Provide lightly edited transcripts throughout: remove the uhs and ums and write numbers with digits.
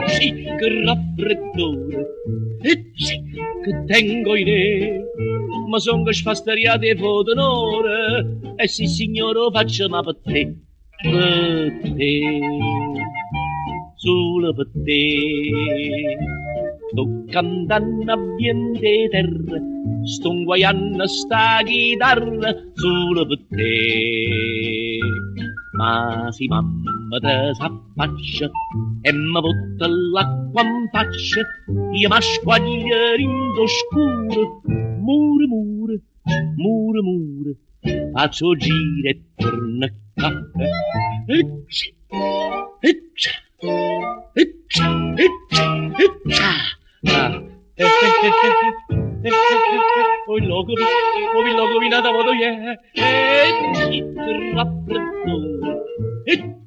Sì, che raffreddore, sì, che tengo in e, ma son che sfasteriate e d'onore, e sì signore faccio ma per te, solo per te. Sto cantando a viente terra, sto guaiando sta chitarra solo per te. Ma si mamma te s'affaccia e mi butta l'acqua in faccia, io mi squaglia rindo scuro, mure, mure, mure, mure, faccio giro e torno a casa. Oh il logo mi nata vado ci raffreddore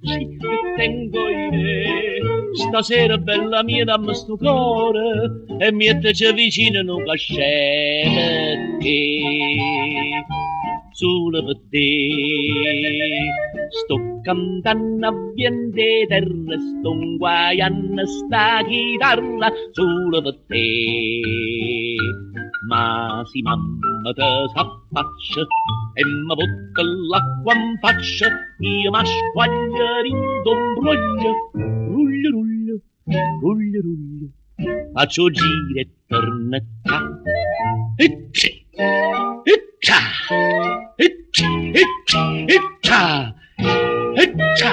ci tengo io stasera bella mia dammi sto cuore e metteci vicino non casceme te solo per te sto cantando a viente terra sto guaiando sta chitarra solo per te ma si mamma te s'affaccia e mi butta l'acqua in faccia io mi squaglia rindombruglia ruglia ruglia ruglia ruglia faccio giro e torno a casa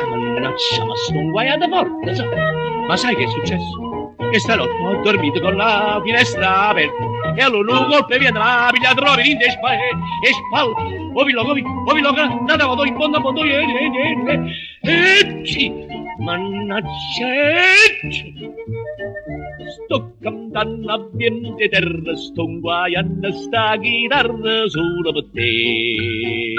mannaggia ma sto guaiando forte so. Ma sai che è successo? Che stanotte ho dormito con la finestra aperta e allora un colpo viene la piglia trovi in e spalla o vi logo andate vado in fondo a fondo mannaggia sto cantando a viente terra sto guaiando sta chitarra solo per te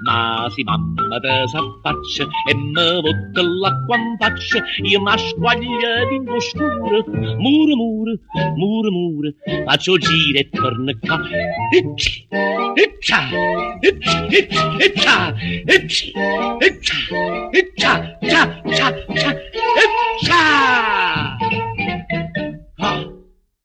ma si mamma te s'affaccia e mi butta l'acqua in faccia io mi squaglia dingo scuro mure mure mure mure faccio giro e torno a casa ciao